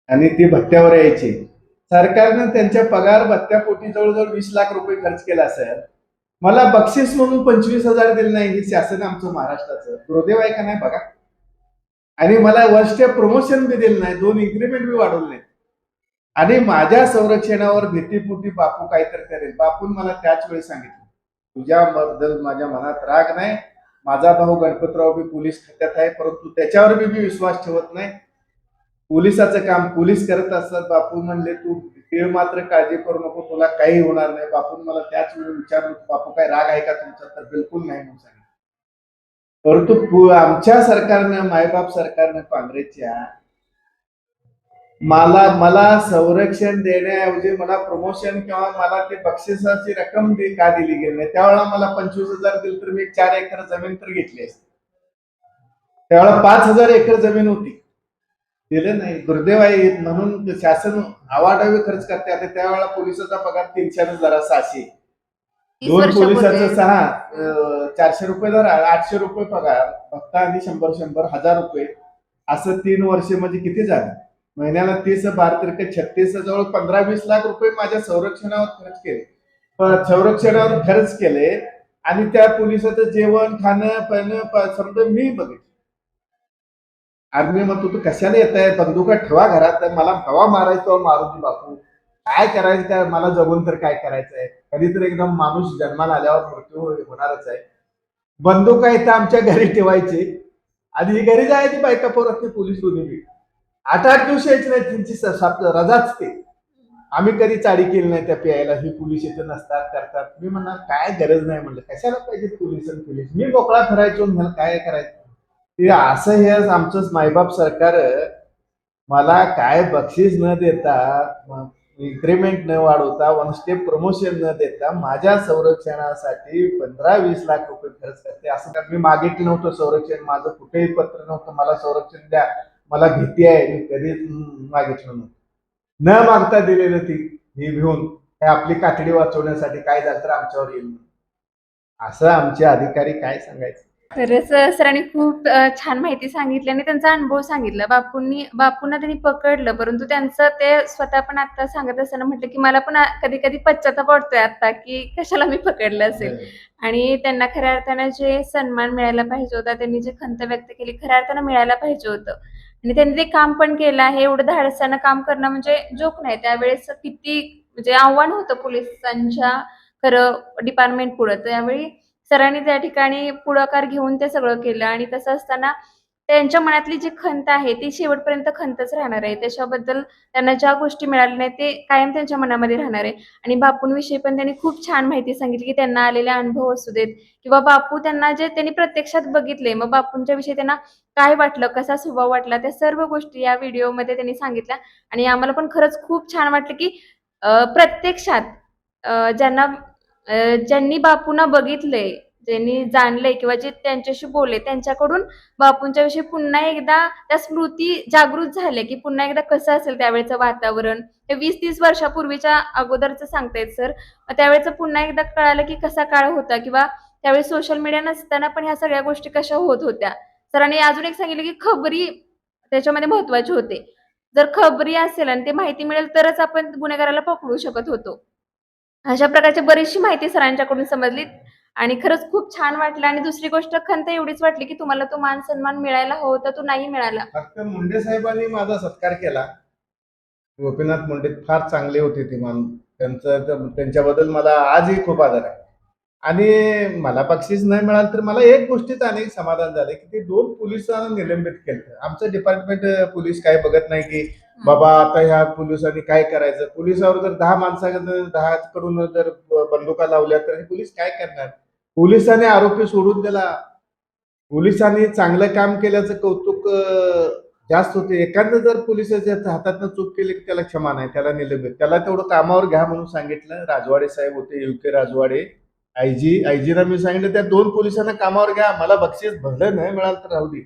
आणि ते भत्त्यावर यायचे. सरकारनं त्यांच्या पगार भत्त्यापोटी जवळजवळ 20 लाख रुपये खर्च केला असेल. मला बक्षीस म्हणून 25,000 दिले नाही. हे शासन आमचं महाराष्ट्राचं दुर्दैव आहे का नाही बघा. आणि मला वर्ष प्रमोशन बी दिलं नाही, 2 इन्क्रीमेंट बी वाढवले नाही. आणि माझ्या संरक्षणावर भीतीपोटी बापू काहीतरी करेल. बापून मला त्याच वेळी सांगितलं, तुझ्याबद्दल माझ्या मनात राग नाही. माझा भाऊ गणपतराव बी पोलीस खात्यात आहे, परंतु त्याच्यावर बी मी विश्वास ठेवत नाही. पोलिसाचं काम पोलीस करत असतात. बापू म्हणले, तू मात्र काळजी करू नको, तुला काही होणार नाही. बापून मला त्याच वेळी विचारलं, बापू काय राग आहे का तुमचा? तर बिलकुल नाही म्हणून सांगितलं. परंतु आमच्या सरकारनं, मायबाप सरकारनं, काँग्रेसच्या मला संरक्षण देण्याऐवजी मला प्रमोशन किंवा मला ते बक्षिसाची रक्कम का दिली गेली नाही. त्यावेळेला मला 25,000 दिली तर मी 4 एकर जमीन तर घेतली असते. त्यावेळेला 5,000 एकर जमीन होती, दिलं नाही. दुर्दैव आहे म्हणून शासन आवाढावी खर्च करते. आता त्यावेळेला पोलिसाचा पगार 300 जरा 600, 2 पोलिसाचं 400 रुपये जरा 800 रुपये पगार, फक्त आणि 100 1000 रुपये असं 3 वर्ष म्हणजे किती झालं? महिन्याला 30 12 36 जवळ 15-20 लाख रुपये माझ्या संरक्षणावर खर्च केले आणि त्या पोलिसाचं जेवण, खाणं, पिणं समजा मी बघितलं. आर्मी म्हणतो, तू कशाला येत आहे? बंदुका ठेवा घरात, मला हवा मारायचो मारू दे बापू, काय करायचं काय, मला जगून तर काय करायचंय? कधीतरी एकदम माणूस जन्माला आल्यावर मृत्यू होणारच आहे. बंदुका इथं आमच्या घरी ठेवायची आणि ही घरी जायची बायका पोरात पोलीस दोन्ही 8-8 दिवस यायचे नाही, त्यांची रजाच ते. आम्ही कधी चाडी केली नाही त्या प्यायला. ही पोलीस इथे नसतात, करतात. मी म्हणणार काय गरज नाही, म्हणलं कशाला पाहिजे पोलीस आणि पोलीस, मी मोकळा फिरायचो, मला काय करायचं ते. असं हे आमचं मायबाप सरकार मला काय बक्षीस न देता, इन्क्रीमेंट न वाढवता, 1 स्टेप प्रमोशन न देता माझ्या संरक्षणासाठी 15-20 लाख रुपये खर्च करते. असं मी मागितलं नव्हतं संरक्षण, माझं कुठेही पत्र नव्हतं, मला संरक्षण द्या, मला भीती आहे, मी कधीच मागितलं नव्हतं. न मागता दिलेलं ती ही घेऊन आपली कातडी वाचवण्यासाठी काय झालं तर आमच्यावर येईल, असं आमचे अधिकारी काय सांगायचं. खरंच सरांनी खूप छान माहिती सांगितली आणि त्यांचा अनुभव सांगितला. बापूंना त्यांनी पकडलं, परंतु त्यांचं ते स्वतः पण आता सांगत असताना म्हटलं की मला पण कधी कधी पश्चाताप वाटतोय आता की कशाला मी पकडलं असेल. आणि त्यांना खऱ्या अर्थानं जे सन्मान मिळायला पाहिजे होता, त्यांनी जे खंत व्यक्त केली खऱ्या अर्थानं मिळायला पाहिजे होतं. आणि त्यांनी ते काम पण केलं आहे. एवढं धाडसानं काम करणं म्हणजे जोक नाही. त्यावेळेस किती म्हणजे आव्हान होतं पोलिसांच्या खरं डिपार्टमेंट पुढं. त्यावेळी सरांनी त्या ठिकाणी पुढाकार घेऊन ते सगळं केलं आणि तसं असताना त्यांच्या मनातली जी खंत आहे ती शेवटपर्यंत खंतच राहणार आहे. त्याच्याबद्दल त्यांना ज्या गोष्टी मिळाल्या नाहीत ते कायम त्यांच्या मनामध्ये राहणार आहे. आणि बापूंविषयी पण त्यांनी खूप छान माहिती सांगितली की त्यांना आलेले अनुभव असू देत किंवा बापू त्यांना जे त्यांनी प्रत्यक्षात बघितले, मग बापूंच्या विषयी त्यांना काय वाटलं, कसा स्वभाव वाटला, त्या सर्व गोष्टी या व्हिडिओमध्ये त्यांनी सांगितल्या. आणि आम्हाला पण खरंच खूप छान वाटलं की प्रत्यक्षात ज्यांनी बापूंना बघितलंय, ज्यांनी जाणलंय किंवा जे त्यांच्याशी बोलले त्यांच्याकडून बापूंच्या विषयी पुन्हा एकदा त्या स्मृती जागृत झाल्या की पुन्हा एकदा कसं असेल त्यावेळेचं वातावरण. हे 20-30 वर्षापूर्वीच्या अगोदरचं सांगतायत सर. त्यावेळेचं पुन्हा एकदा कळालं की कसा काळ होता किंवा त्यावेळी सोशल मीडिया नसताना पण ह्या सगळ्या गोष्टी कशा होत होत्या. सरांनी अजून एक सांगितलं की खबरी त्याच्यामध्ये महत्वाचे होते. जर खबरी असेल आणि ते माहिती मिळेल तरच आपण गुन्हेगाराला पकडू शकत होतो. अशा प्रकारची बरीचशी माहिती सरांच्याकडून समजली. आणि खरंच खूप छान वाटलं. आणि दुसरी गोष्ट खंत एवढीच वाटली की तुम्हाला तो मान सन्मान मिळायला हवा होता, तो नाही मिळाला. फक्त मुंडे साहेबांनी माझा सत्कार केला. गोपीनाथ मुंडे फार चांगले होते ते त्यांच्याबद्दल मला आजही खूप आदर आहे. आणि मला बक्षीस नाही मिळालं तर मला एक गोष्टीत अनेक समाधान झाले की ते 2 पोलिसांना निलंबित केलं. आमचं डिपार्टमेंट पोलीस काय बघत नाही की बाबा आता ह्या पोलिसांनी काय करायचं. पोलिसावर जर 10 माणसाकडून 10 कडून जर बंदुका लावल्या तर हे पोलीस काय करणार. पोलिसांनी आरोपी सोडून दिला. पोलिसांनी चांगलं काम केल्याचं कौतुक जास्त होते. एखादं जर पोलिसाच्या हातातनं चूक केली की त्याला क्षमा नाही, त्याला निलंबित. त्याला तेवढं कामावर घ्या म्हणून सांगितलं. राजवाडे साहेब होते, युके राजवाडे. आयजीला मी सांगितलं त्या 2 पोलिसांना कामावर घ्या. मला बक्षीस भलं नाही मिळालं तर राहू दे.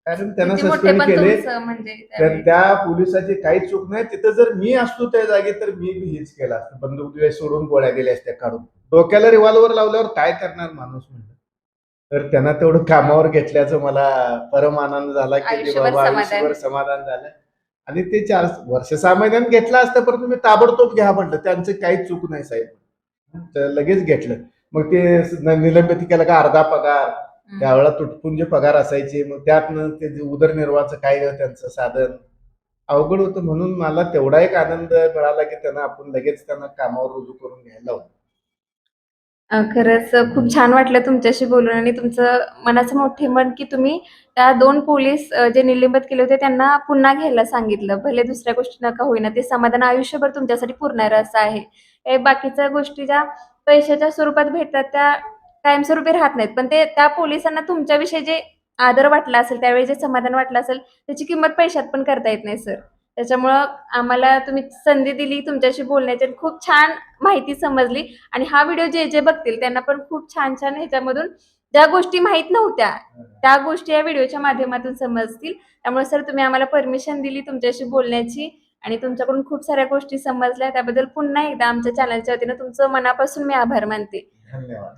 कारण त्यांना किती सस्पेंड मोठेपण केले. तुमचं म्हणजे तर त्यावेळी. त्या पोलिसाची काही चूक नाही. तिथं जर मी असतो त्या जागी तर मी बी हेच केलं असतं. बंदूक सोडून गोळ्या गेल्या असत्या काढून. डोक्याला रिव्हॉल्वर लावल्यावर काय करणार माणूस म्हणलं. तर त्यांना तेवढं कामावर घेतल्याचं मला परम आनंद झाला की ते आयुष्यभर बाबा समाधान. आयुष्यभर समाधान झालं. आणि ते 4 वर्ष 6 महिन्यात घेतलं असतं परंतु मी ताबडतोब घ्या म्हटलं. त्यांचं काहीच चूक नाही साहेब. तर लगेच घेतलं. मग ते निलंबित केलं का अर्धा पगार. त्यावेळेला तुटपुंज पगार असायचे. मग त्यातनं ते जे उदरनिर्वाहाचं काय त्यांचं साधन अवघड होतं. म्हणून मला तेवढा एक आनंद मिळाला की आपण लगेच त्यांना कामावर रुजू करून घ्यायला लावलं. खरंच खूप छान वाटलं तुमच्याशी बोलून. आणि तुमचं मनाचं मोठेपण की तुम्ही त्या 2 पोलीस जे निलंबित केले होते त्यांना पुन्हा घ्यायला सांगितलं. भले दुसऱ्या गोष्टी नका होईना, ते समाधान आयुष्यभर तुमच्यासाठी पुरणारं असं आहे. हे बाकीच्या गोष्टी ज्या पैशाच्या स्वरूपात भेटतात त्या कायमस्वरूपी राहत नाहीत. पण ते त्या पोलिसांना तुमच्याविषयी जे आदर वाटला असेल, त्यावेळी जे समाधान वाटलं असेल, त्याची किंमत पैशात पण करता येत नाही सर. त्याच्यामुळं आम्हाला तुम्ही संधी दिली तुमच्याशी बोलण्याची आणि खूप छान माहिती समजली. आणि हा व्हिडिओ जे बघतील त्यांना पण खूप छान ह्याच्यामधून ज्या गोष्टी माहित नव्हत्या त्या गोष्टी या व्हिडिओच्या माध्यमातून समजतील. त्यामुळे सर तुम्ही आम्हाला परमिशन दिली तुमच्याशी बोलण्याची आणि तुमच्याकडून खूप साऱ्या गोष्टी समजल्या. त्याबद्दल पुन्हा एकदा आमच्या चॅनलच्या वतीनं तुमचं मनापासून मी आभार मानते. धन्यवाद.